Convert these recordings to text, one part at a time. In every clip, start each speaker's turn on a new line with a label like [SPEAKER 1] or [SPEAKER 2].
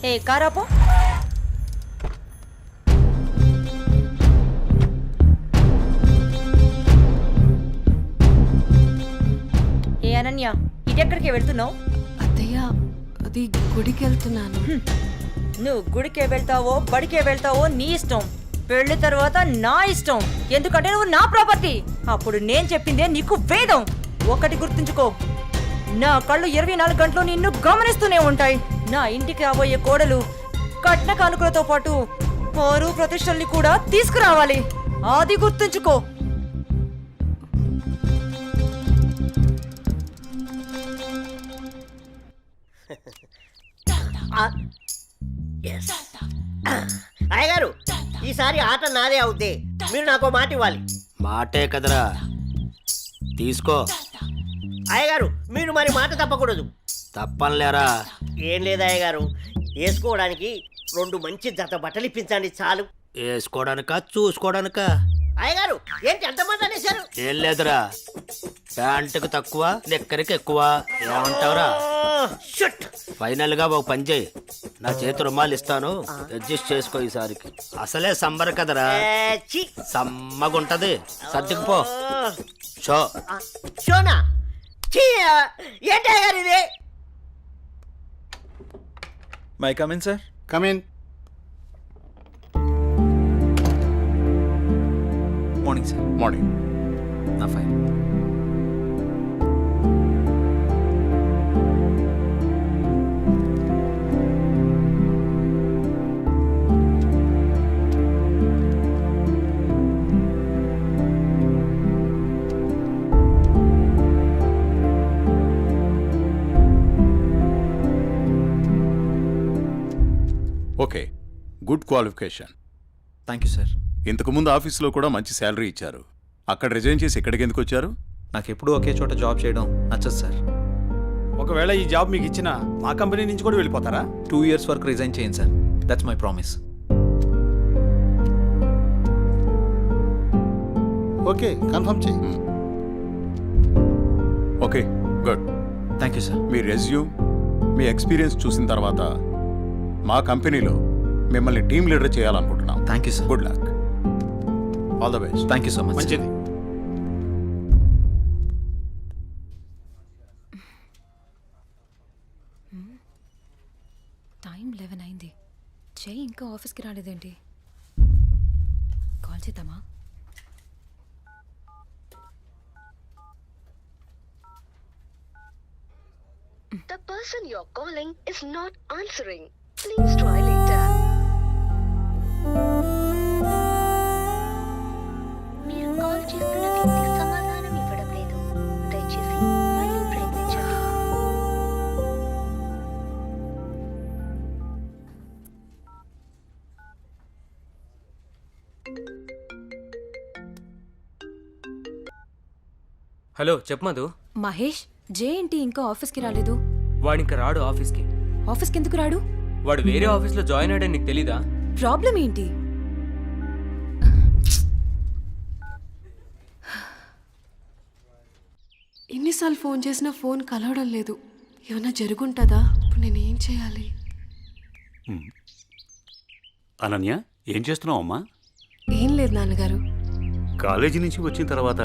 [SPEAKER 1] ఏ కారాపో. ఏ అనన్య, ఇటెక్కడికి వెళ్తున్నావు?
[SPEAKER 2] అత్తయ్య, అది గుడికి వెళ్తున్నాను.
[SPEAKER 1] నువ్వు గుడికే వెళ్తావో బడికే వెళ్తావో నీ ఇష్టం. పెళ్లి తర్వాత నా ఇష్టం. ఎందుకంటే నువ్వు నా ప్రాపర్టీ. అప్పుడు నేను చెప్పిందే నీకు వేదం. ఒకటి గుర్తుంచుకో, నా కళ్ళు 24 గంటలు నిన్ను గమనిస్తూనే ఉంటాయి. నా ఇంటికి రాబోయే కోడలు కట్న కానుకలతో పాటు పరువు ప్రతిష్టల్ని కూడా తీసుకురావాలి. అది గుర్తుంచుకో.
[SPEAKER 3] అయ్యగారు, ఈసారి ఆట నాదే అవుద్ది. మీరు నాకు మాట ఇవ్వాలి.
[SPEAKER 4] మాటే కదరా, తీసుకో.
[SPEAKER 3] అయ్యగారు, మీరు మరి మాట తప్పకూడదు.
[SPEAKER 4] తప్పనిలేరా.
[SPEAKER 3] ఏం లేదు అయ్యగారు, వేసుకోవడానికి 2 మంచి జత బట్టలు ఇప్పించండి చాలు.
[SPEAKER 4] వేసుకోవడానికా చూసుకోవడానికా?
[SPEAKER 3] అయ్యగారు, ఏంటి అంతమంది అనేశారు?
[SPEAKER 4] ఏం లేదురా, ప్యాంటుకు తక్కువ నిక్కరికి ఎక్కువ. ఏమంటావురా? ఫైనల్ గా ఒక పని చేయి, నా చేతి రుమాలు ఇస్తాను, అడ్జస్ట్ చేసుకో. ఈసారికి అసలే సంబర కదరా, సమ్మగుంటది. సర్దుకుపో. షో
[SPEAKER 3] షోనా? ఏంటి అయ్యగారు ఇది?
[SPEAKER 5] May come in sir.
[SPEAKER 6] Come in.
[SPEAKER 5] Morning sir.
[SPEAKER 6] Morning.
[SPEAKER 5] నా fine.
[SPEAKER 6] Okay, good qualification.
[SPEAKER 5] Thank you sir.
[SPEAKER 6] ఇంతకుముందు ఆఫీస్లో కూడా మంచి శాలరీ ఇచ్చారు. అక్కడ రిజైన్ చేసి ఇక్కడికి ఎందుకు వచ్చారు?
[SPEAKER 5] నాకు ఎప్పుడూ ఒకే చోట జాబ్ చేయడం నచ్చదు సార్.
[SPEAKER 7] ఒకవేళ ఈ జాబ్ మీకు ఇచ్చిన మా కంపెనీ నుంచి కూడా వెళ్ళిపోతారా?
[SPEAKER 5] 2 years వరకు రిజైన్ చేయండి sir. That's my promise.
[SPEAKER 6] Okay, confirm చేయి. Okay, good.
[SPEAKER 5] Thank you sir.
[SPEAKER 6] మీ రెజ్యూమ్, మీ ఎక్స్పీరియన్స్ చూసిన తర్వాత మా కంపెనీలో మిమ్మల్ని టీమ్ లీడర్ చేయాలనుకుంటున్నాం.
[SPEAKER 5] Thank you sir.
[SPEAKER 6] Good luck. All the best.
[SPEAKER 5] Thank you so much.
[SPEAKER 7] మంచిది.
[SPEAKER 2] టైం 11 అయింది. చెయ్యి ఇంకా ఆఫీస్కి రాలేదేంటి? కాల్ చేద్దామా?
[SPEAKER 8] The person you're calling is not answering. Please try later. మీరు కాల్ చేస్తున్న వ్యక్తి సమాధానం ఇవ్వడం లేదు. దయచేసి మళ్ళీ ప్రయత్నించండి.
[SPEAKER 9] హలో, చెప్పు మధు.
[SPEAKER 2] మహేష్, జే ఏంటి ఇంకా ఆఫీస్కి రాలేదు?
[SPEAKER 9] వాడింక రాడు ఆఫీస్కి.
[SPEAKER 2] ఆఫీస్కి ఎందుకు రాడు?
[SPEAKER 9] వాడు వేరే ఆఫీస్లో జాయిన్ అయ్యాడని నీకు తెలీదా?
[SPEAKER 2] ప్రాబ్లం ఏంటి?
[SPEAKER 10] ఎన్నిసార్లు ఫోన్ చేసినా ఫోన్ కలవడం లేదు. ఏమన్నా జరుగుంటుందా? ఇప్పుడు నేనేం చేయాలి?
[SPEAKER 11] అనన్య, ఏం చేస్తున్నావు అమ్మా?
[SPEAKER 10] ఏం లేదు నాన్నగారు.
[SPEAKER 11] కాలేజీ నుంచి వచ్చిన తర్వాత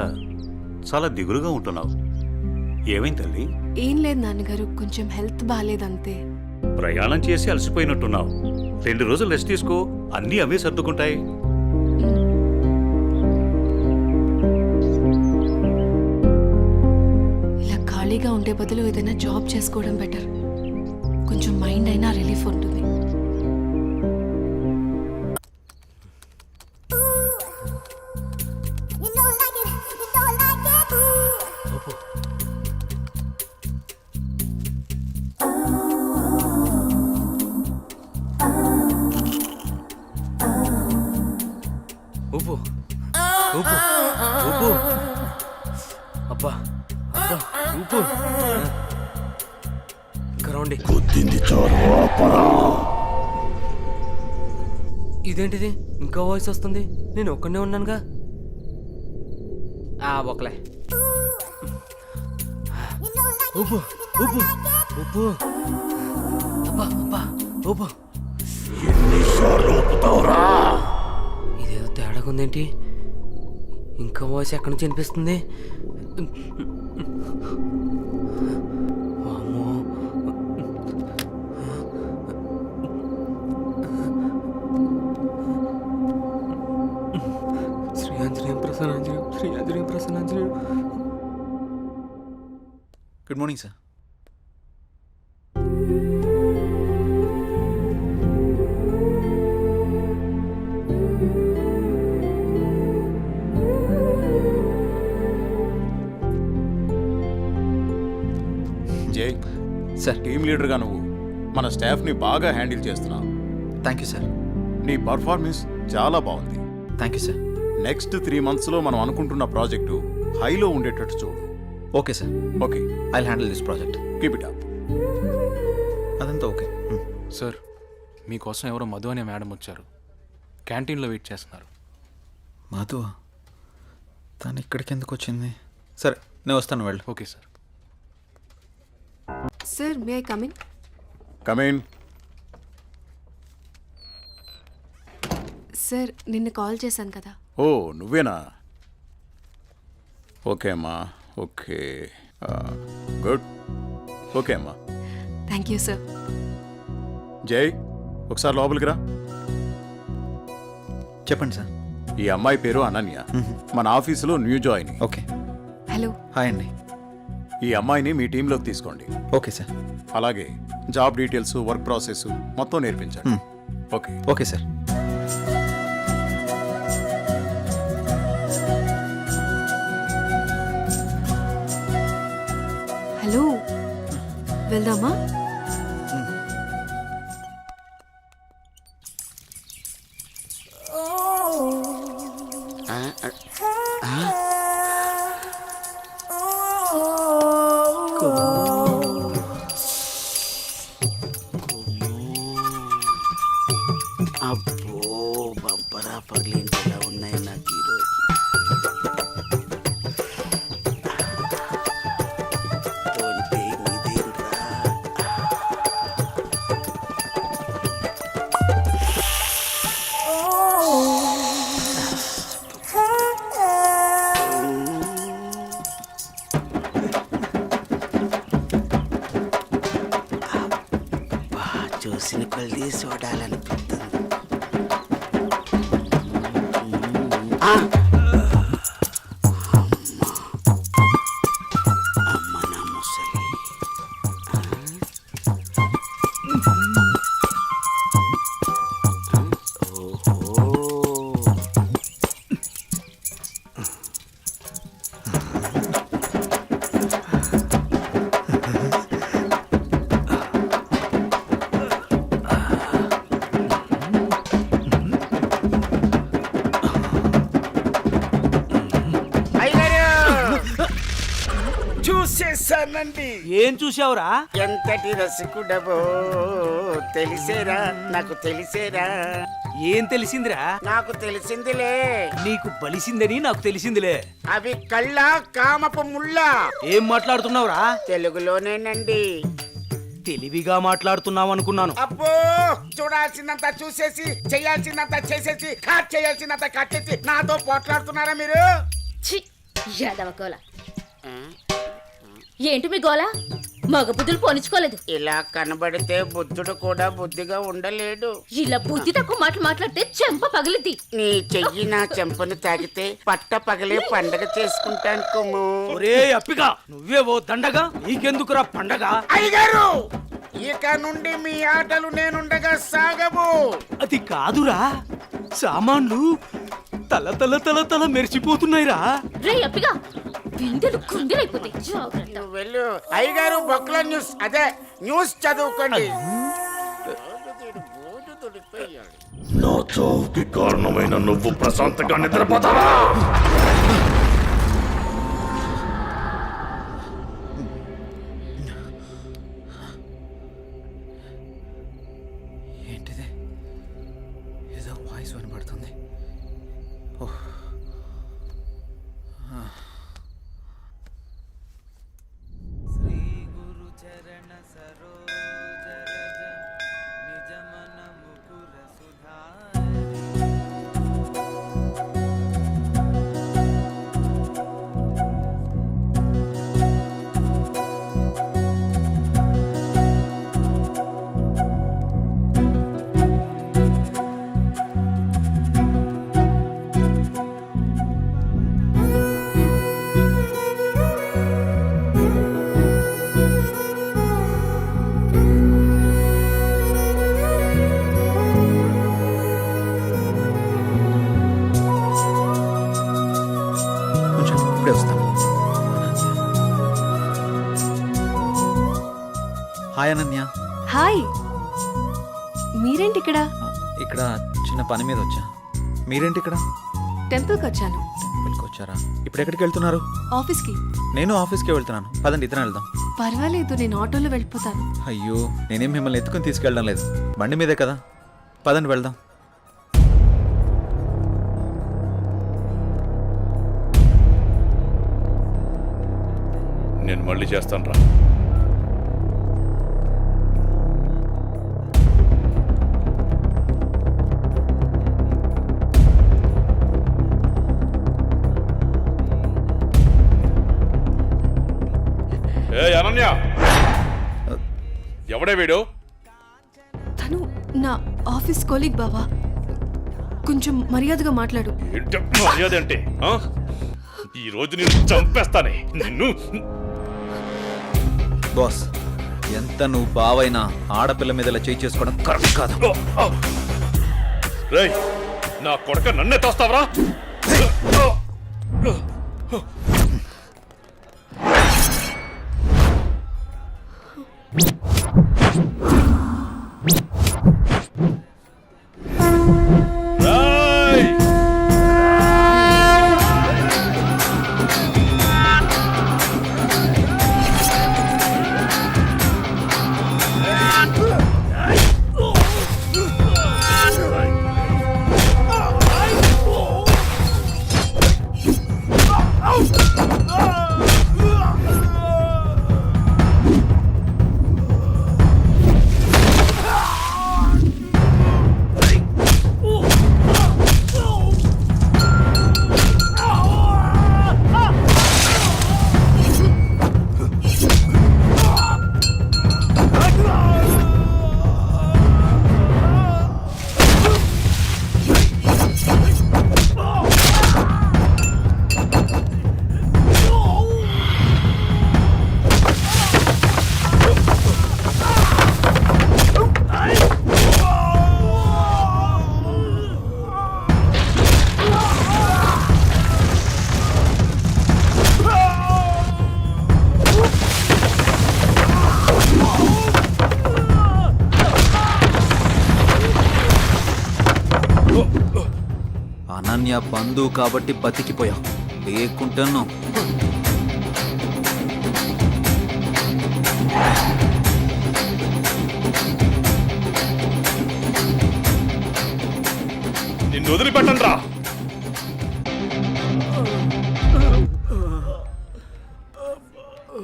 [SPEAKER 11] చాలా దిగులుగా ఉంటున్నావు. ఏమైంది తల్లి?
[SPEAKER 10] ఏం లేదు నాన్నగారు, కొంచెం హెల్త్ బాగాలేదంతే.
[SPEAKER 11] ప్రయాణం చేసి అలసిపోయినట్టున్నావు. 2 రోజులు రెస్ట్ తీసుకో, అన్నీ అవే సర్దుకుంటాయి.
[SPEAKER 10] ఇలా ఖాళీగా ఉండే బదులు ఏదైనా జాబ్ చేసుకోవడం బెటర్. కొంచెం మైండ్ అయినా రిలీఫ్ ఉంటుంది.
[SPEAKER 9] ఊపు ఊపు ఊపు. అబ్బా అబ్బా, ఊపు. ఇంకా రౌండి. ఇదేంటిది, ఇంకా వాయిస్ వస్తుంది? నేను ఒక్కనే ఉన్నానుగా. ఒకలే. ఊపు ఊపు ఊపు. అబ్బా అబ్బా ఊపు. ఇదేదో తేడాగా ఉందేంటి? ఇంకా వాయిస్ ఎక్కడి నుంచి వినిపిస్తుంది? వామ్మో. శ్రీ ఆంజనేయం ప్రసన్నాంజనేయం, శ్రీ ఆంజనేయం ప్రసన్నాంజనేయం.
[SPEAKER 5] Good morning sir.
[SPEAKER 6] Jai,
[SPEAKER 5] sir
[SPEAKER 6] team లీడర్గా నువ్వు మన స్టాఫ్ని బాగా హ్యాండిల్ చేస్తున్నావు.
[SPEAKER 5] Thank you sir.
[SPEAKER 6] నీ పర్ఫార్మెన్స్ చాలా బాగుంది.
[SPEAKER 5] Thank you sir.
[SPEAKER 6] నెక్స్ట్ 3 monthsలో మనం అనుకుంటున్న ప్రాజెక్టు హైలో ఉండేటట్టు చూడు.
[SPEAKER 5] Okay sir.
[SPEAKER 6] Okay,
[SPEAKER 5] I handle this project.
[SPEAKER 6] Keep it up.
[SPEAKER 5] అదంతా ఓకే.
[SPEAKER 7] సార్, మీకోసం ఎవరో మధు అనే మేడం వచ్చారు. క్యాంటీన్లో వెయిట్ చేస్తున్నారు.
[SPEAKER 5] మధు తను ఇక్కడికి ఎందుకు వచ్చింది? సరే నేను వస్తాను, వెళ్ళు.
[SPEAKER 7] Okay sir.
[SPEAKER 10] Sir may I come in?
[SPEAKER 6] Come in.
[SPEAKER 10] Sir నిన్న కాల్ చేశాను కదా.
[SPEAKER 6] ఓ నువ్వేనా? ఓకే అమ్మా, ఓకే, గుడ్. ఓకే అమ్మా.
[SPEAKER 10] Thank you sir.
[SPEAKER 6] జై, ఒకసారి లోపలికి రా.
[SPEAKER 5] చెప్పండి సార్.
[SPEAKER 6] ఈ అమ్మాయి పేరు అనన్య, మన ఆఫీసులో new join.
[SPEAKER 5] Okay.
[SPEAKER 10] Hello.
[SPEAKER 5] Hi అండి.
[SPEAKER 6] ఈ అమ్మాయిని మీ టీంలోకి తీసుకోండి.
[SPEAKER 5] Okay sir.
[SPEAKER 6] అలాగే జాబ్ డీటెయిల్స్, వర్క్ ప్రాసెస్ మొత్తం నేర్పించండి. ఓకే.
[SPEAKER 5] Okay sir.
[SPEAKER 10] హలో, వెళ్దామా?
[SPEAKER 4] అబ్బో, బంపరా పగిలింటి ఎలా ఉన్నాయి నాకు ఈరోజు. చూసిన కొద్ది చూడాలనిపిస్తుంది. అమ్మ నా ముసలి. చూసేసానండి.
[SPEAKER 9] ఏం చూసావురా?
[SPEAKER 4] ఎంతటి రసికుడవో తెలిసేరా, నాకు తెలిసేరా.
[SPEAKER 9] ఏం తెలిసిందిరా?
[SPEAKER 4] నాకు తెలిసిందిలే.
[SPEAKER 9] నీకు బలిసిందని నాకు తెలిసిందిలే.
[SPEAKER 4] అవి కళ్ళ కామపు ముళ్ళ.
[SPEAKER 9] ఏం మాట్లాడుతున్నావురా?
[SPEAKER 4] తెలుగులోనేనండి.
[SPEAKER 9] తెలివిగా మాట్లాడుతున్నావు అనుకున్నాను.
[SPEAKER 4] అబ్బో, చూడాల్సిందంతా చూసేసి, చేయాల్సిందంతా చేసేసి, కట్ చేయాల్సిందంతా కట్ చేసి నాతో పోట్లాడుతున్నారా మీరు?
[SPEAKER 8] యాదవ గోల. ఏంటి మీ గోల? మగ బుద్ధులు పోనిచ్చుకోలేదు.
[SPEAKER 4] ఇలా కనబడితే బుద్ధుడు కూడా బుద్ధిగా ఉండలేడు.
[SPEAKER 8] ఇలా బుద్ధి తక్కువ మాటలు మాట్లాడితే చెంప పగిలిద్ది.
[SPEAKER 4] నీ చెయ్యి నా చెంపను తాగితే పట్ట పగలే పండగ చేసుకుంటాను కుమ్ము.
[SPEAKER 9] ఒరే అప్పిగా, నువ్వే ఓ దండగా, నీకెందుకురా పండగ?
[SPEAKER 4] అయ్యగారు, ఇక నుండి మీ ఆటలు నేనుండగా సాగవు.
[SPEAKER 9] అది కాదురా, సామాన్లు తల తల తల తల మెరిచిపోతున్నాయిరా.
[SPEAKER 8] రే అప్పిగా, బిందెలు కుండెలైపోతాయి. జాగ్రత్త.
[SPEAKER 4] నువ్వు వెళ్ళు. అయ్యగారు, బొక్కల న్యూస్, అదే న్యూస్ చదువుకోండి.
[SPEAKER 11] నా చావుకి కారణమైన నువ్వు ప్రశాంతంగా నిద్రపోతావా?
[SPEAKER 5] ఏంటిది? ఏదో వాయిస్ వినబడుతుంది. ఓహ్.
[SPEAKER 9] శ్రీ గురు చరణ సరోజ రజ నిజ మన ముకుర
[SPEAKER 5] హాయ్ అనన్య.
[SPEAKER 10] హాయ్, మీరేంటి ఇక్కడ?
[SPEAKER 5] ఇక్కడ చిన్న పని మీద వచ్చా. మీరేంటి ఇక్కడ?
[SPEAKER 10] టెంపుల్కి వచ్చాను.
[SPEAKER 5] టెంపుల్కి వచ్చారా? ఇప్పుడు ఎక్కడికి వెళ్తున్నారు?
[SPEAKER 10] ఆఫీస్కి.
[SPEAKER 5] నేను ఆఫీస్కి వెళ్తున్నాను. పదండి, ఇద్దరం వెళ్దాం.
[SPEAKER 10] పర్వాలేదు, నేను ఆటోలో వెళ్ళిపోతాను.
[SPEAKER 5] అయ్యో, నేనేం మిమ్మల్ని ఎత్తుకుని తీసుకెళ్ళడం లేదు, బండి మీదే కదా. పదండి వెళ్దాం.
[SPEAKER 6] నేను మళ్ళీ చేస్తాను రా. ఏ అనన్య, ఎవడే వీడు?
[SPEAKER 10] తను నా ఆఫీస్ కొలీగ్ బావా. కొంచెం మర్యాదగా మాట్లాడు.
[SPEAKER 6] ఏంటి మర్యాద అంటే? ఈ రోజు నేను చంపేస్తానే నిన్ను.
[SPEAKER 5] బాస్, ఎంత నువ్వు బావైనా ఆడపిల్ల మీద ఇలా చేయి చేసుకోవడం కరెక్ట్ కాదు.
[SPEAKER 6] రేయ్, నా కొడక నన్నే తోస్తావరా?
[SPEAKER 5] అనన్య బంధువు కాబట్టి బతికిపోయావు, లేకుంటాను.
[SPEAKER 6] నిన్ను వదిలిపెట్టండి రా.